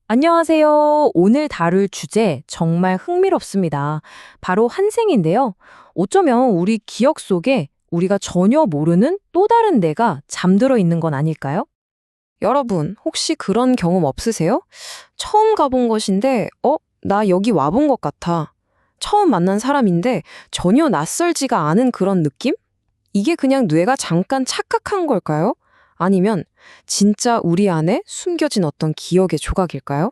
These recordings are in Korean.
안녕하세요. 오늘 다룰 주제 정말 흥미롭습니다. 바로 환생인데요. 어쩌면 우리 기억 속에 우리가 전혀 모르는 또 다른 내가 잠들어 있는 건 아닐까요? 여러분, 혹시 그런 경험 없으세요? 처음 가본 곳인데, 나 여기 와본 것 같아. 처음 만난 사람인데 전혀 낯설지가 않은 그런 느낌? 이게 그냥 뇌가 잠깐 착각한 걸까요? 아니면 진짜 우리 안에 숨겨진 어떤 기억의 조각일까요?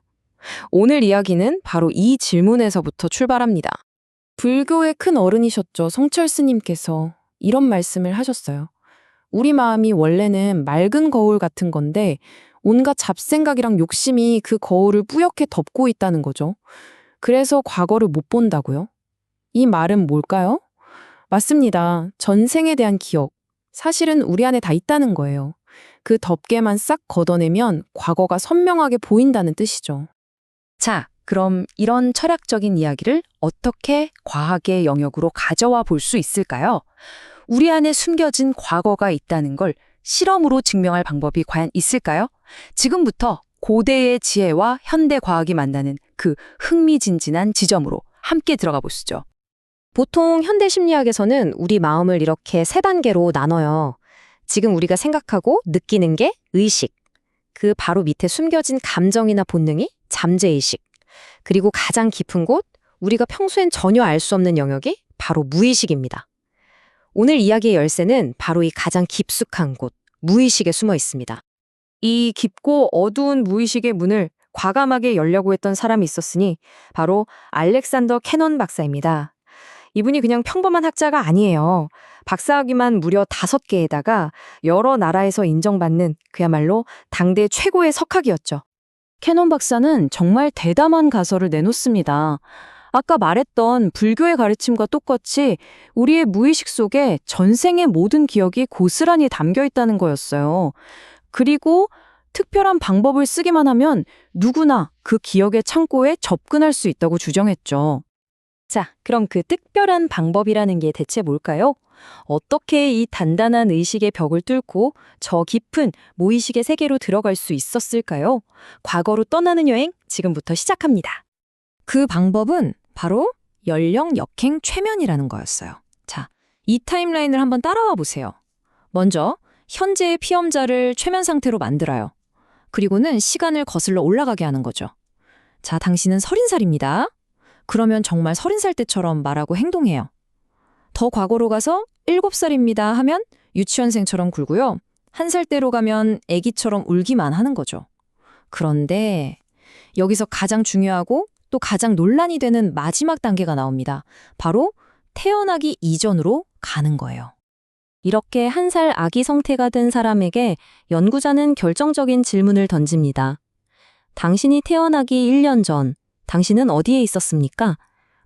오늘 이야기는 바로 이 질문에서부터 출발합니다. 불교의 큰 어른이셨죠. 성철 스님께서 이런 말씀을 하셨어요. 우리 마음이 원래는 맑은 거울 같은 건데 온갖 잡생각이랑 욕심이 그 거울을 뿌옇게 덮고 있다는 거죠. 그래서 과거를 못 본다고요? 이 말은 뭘까요? 맞습니다. 전생에 대한 기억. 사실은 우리 안에 다 있다는 거예요. 그 덮개만 싹 걷어내면 과거가 선명하게 보인다는 뜻이죠. 자, 그럼 이런 철학적인 이야기를 어떻게 과학의 영역으로 가져와 볼 수 있을까요? 우리 안에 숨겨진 과거가 있다는 걸 실험으로 증명할 방법이 과연 있을까요? 지금부터 고대의 지혜와 현대 과학이 만나는 그 흥미진진한 지점으로 함께 들어가 보시죠. 보통 현대 심리학에서는 우리 마음을 이렇게 세 단계로 나눠요. 지금 우리가 생각하고 느끼는 게 의식, 그 바로 밑에 숨겨진 감정이나 본능이 잠재의식, 그리고 가장 깊은 곳, 우리가 평소엔 전혀 알 수 없는 영역이 바로 무의식입니다. 오늘 이야기의 열쇠는 바로 이 가장 깊숙한 곳, 무의식에 숨어 있습니다. 이 깊고 어두운 무의식의 문을 과감하게 열려고 했던 사람이 있었으니 바로 알렉산더 캐논 박사입니다. 이분이 그냥 평범한 학자가 아니에요. 박사학위만 무려 5개에다가 여러 나라에서 인정받는 그야말로 당대 최고의 석학이었죠. 캐논 박사는 정말 대담한 가설을 내놓습니다. 아까 말했던 불교의 가르침과 똑같이 우리의 무의식 속에 전생의 모든 기억이 고스란히 담겨 있다는 거였어요. 그리고 특별한 방법을 쓰기만 하면 누구나 그 기억의 창고에 접근할 수 있다고 주장했죠. 자, 그럼 그 특별한 방법이라는 게 대체 뭘까요? 어떻게 이 단단한 의식의 벽을 뚫고 저 깊은 무의식의 세계로 들어갈 수 있었을까요? 과거로 떠나는 여행 지금부터 시작합니다. 그 방법은 바로 연령 역행 최면이라는 거였어요. 자, 이 타임라인을 한번 따라와 보세요. 먼저 현재의 피험자를 최면 상태로 만들어요. 그리고는 시간을 거슬러 올라가게 하는 거죠. 자, 당신은 30살입니다. 그러면 정말 30살 때처럼 말하고 행동해요. 더 과거로 가서 7살입니다 하면 유치원생처럼 굴고요. 1살 때로 가면 아기처럼 울기만 하는 거죠. 그런데 여기서 가장 중요하고 또 가장 논란이 되는 마지막 단계가 나옵니다. 바로 태어나기 이전으로 가는 거예요. 이렇게 1살 아기 성태가 된 사람에게 연구자는 결정적인 질문을 던집니다. 당신이 태어나기 1년 전, 당신은 어디에 있었습니까?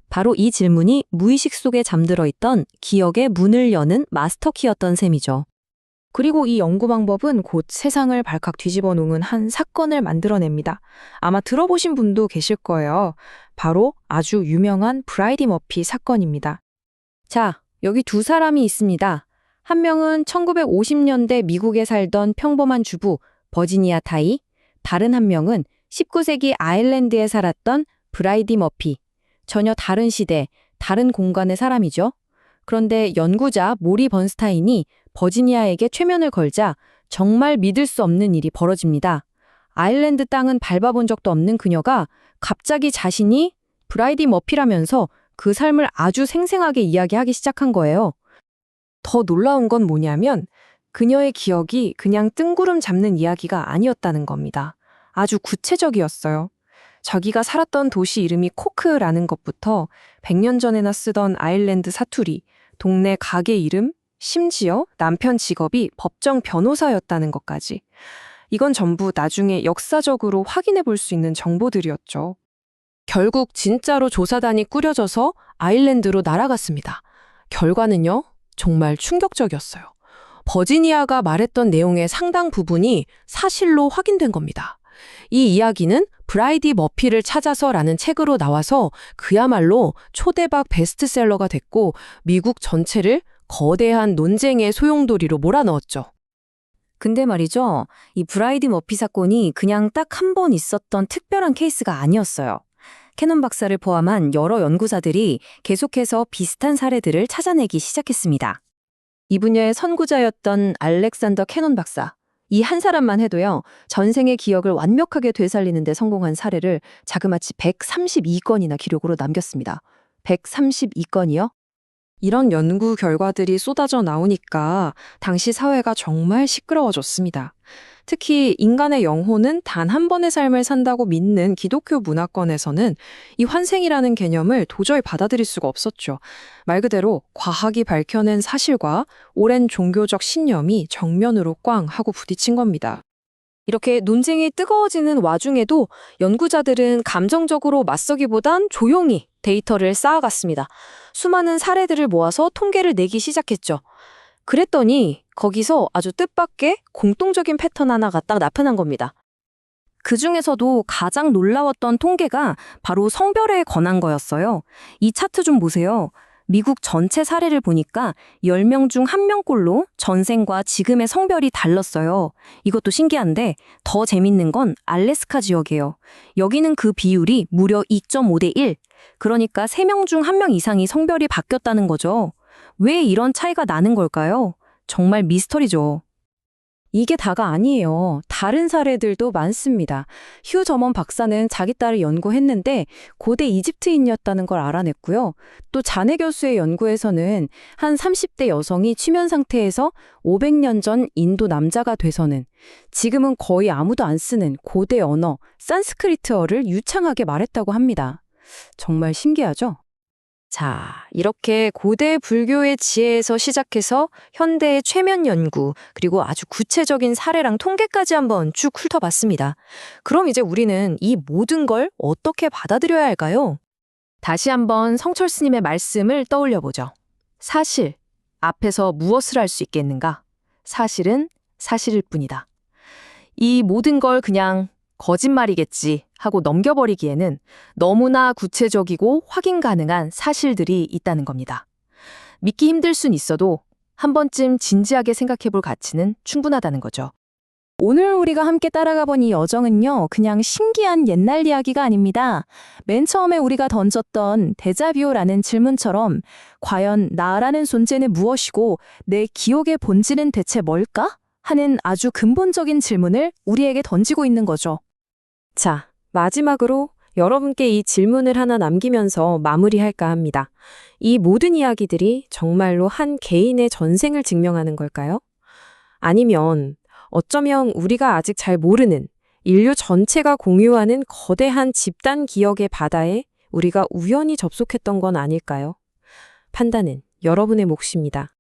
바로 이 질문이 무의식 속에 잠들어 있던 기억의 문을 여는 마스터키였던 셈이죠. 그리고 이 연구 방법은 곧 세상을 발칵 뒤집어 놓은 한 사건을 만들어냅니다. 아마 들어보신 분도 계실 거예요. 바로 아주 유명한 브라이디 머피 사건입니다. 자, 여기 두 사람이 있습니다. 한 명은 1950년대 미국에 살던 평범한 주부 버지니아 타이, 다른 한 명은 19세기 아일랜드에 살았던 브라이디 머피. 전혀 다른 시대, 다른 공간의 사람이죠. 그런데 연구자 모리 번스타인이 버지니아에게 최면을 걸자 정말 믿을 수 없는 일이 벌어집니다. 아일랜드 땅은 밟아본 적도 없는 그녀가 갑자기 자신이 브라이디 머피라면서 그 삶을 아주 생생하게 이야기하기 시작한 거예요. 더 놀라운 건 뭐냐면 그녀의 기억이 그냥 뜬구름 잡는 이야기가 아니었다는 겁니다. 아주 구체적이었어요. 자기가 살았던 도시 이름이 코크라는 것부터 100년 전에나 쓰던 아일랜드 사투리, 동네 가게 이름, 심지어 남편 직업이 법정 변호사였다는 것까지. 이건 전부 나중에 역사적으로 확인해 볼 수 있는 정보들이었죠. 결국 진짜로 조사단이 꾸려져서 아일랜드로 날아갔습니다. 결과는요, 정말 충격적이었어요. 버지니아가 말했던 내용의 상당 부분이 사실로 확인된 겁니다. 이 이야기는 브라이디 머피를 찾아서라는 책으로 나와서 그야말로 초대박 베스트셀러가 됐고 미국 전체를 거대한 논쟁의 소용돌이로 몰아넣었죠. 근데 말이죠. 이 브라이디 머피 사건이 그냥 딱 한 번 있었던 특별한 케이스가 아니었어요. 캐논 박사를 포함한 여러 연구자들이 계속해서 비슷한 사례들을 찾아내기 시작했습니다. 이 분야의 선구자였던 알렉산더 캐논 박사. 이 한 사람만 해도요, 전생의 기억을 완벽하게 되살리는 데 성공한 사례를 자그마치 132건이나 기록으로 남겼습니다. 132건이요? 이런 연구 결과들이 쏟아져 나오니까 당시 사회가 정말 시끄러워졌습니다. 특히 인간의 영혼은 단 한 번의 삶을 산다고 믿는 기독교 문화권에서는 이 환생이라는 개념을 도저히 받아들일 수가 없었죠. 말 그대로 과학이 밝혀낸 사실과 오랜 종교적 신념이 정면으로 꽝 하고 부딪힌 겁니다. 이렇게 논쟁이 뜨거워지는 와중에도 연구자들은 감정적으로 맞서기보단 조용히 데이터를 쌓아갔습니다. 수많은 사례들을 모아서 통계를 내기 시작했죠. 그랬더니 거기서 아주 뜻밖의 공통적인 패턴 하나가 딱 나타난 겁니다. 그 중에서도 가장 놀라웠던 통계가 바로 성별에 관한 거였어요. 이 차트 좀 보세요. 미국 전체 사례를 보니까 10명 중 1명꼴로 전생과 지금의 성별이 달랐어요. 이것도 신기한데 더 재밌는 건 알래스카 지역이에요. 여기는 그 비율이 무려 2.5대 1. 그러니까 3명 중 1명 이상이 성별이 바뀌었다는 거죠. 왜 이런 차이가 나는 걸까요? 정말 미스터리죠. 이게 다가 아니에요. 다른 사례들도 많습니다. 휴 점원 박사는 자기 딸을 연구했는데 고대 이집트인이었다는 걸 알아냈고요. 또 자네 교수의 연구에서는 한 30대 여성이 취면 상태에서 500년 전 인도 남자가 돼서는 지금은 거의 아무도 안 쓰는 고대 언어, 산스크리트어를 유창하게 말했다고 합니다. 정말 신기하죠? 자, 이렇게 고대 불교의 지혜에서 시작해서 현대의 최면 연구, 그리고 아주 구체적인 사례랑 통계까지 한번 쭉 훑어봤습니다. 그럼 이제 우리는 이 모든 걸 어떻게 받아들여야 할까요? 다시 한번 성철 스님의 말씀을 떠올려보죠. 사실, 앞에서 무엇을 할 수 있겠는가? 사실은 사실일 뿐이다. 이 모든 걸 그냥 거짓말이겠지 하고 넘겨버리기에는 너무나 구체적이고 확인 가능한 사실들이 있다는 겁니다. 믿기 힘들 순 있어도 한 번쯤 진지하게 생각해 볼 가치는 충분하다는 거죠. 오늘 우리가 함께 따라가 본 이 여정은요, 그냥 신기한 옛날 이야기가 아닙니다. 맨 처음에 우리가 던졌던 데자뷰라는 질문처럼 과연 나라는 존재는 무엇이고 내 기억의 본질은 대체 뭘까? 하는 아주 근본적인 질문을 우리에게 던지고 있는 거죠. 자, 마지막으로 여러분께 이 질문을 하나 남기면서 마무리할까 합니다. 이 모든 이야기들이 정말로 한 개인의 전생을 증명하는 걸까요? 아니면 어쩌면 우리가 아직 잘 모르는 인류 전체가 공유하는 거대한 집단 기억의 바다에 우리가 우연히 접속했던 건 아닐까요? 판단은 여러분의 몫입니다.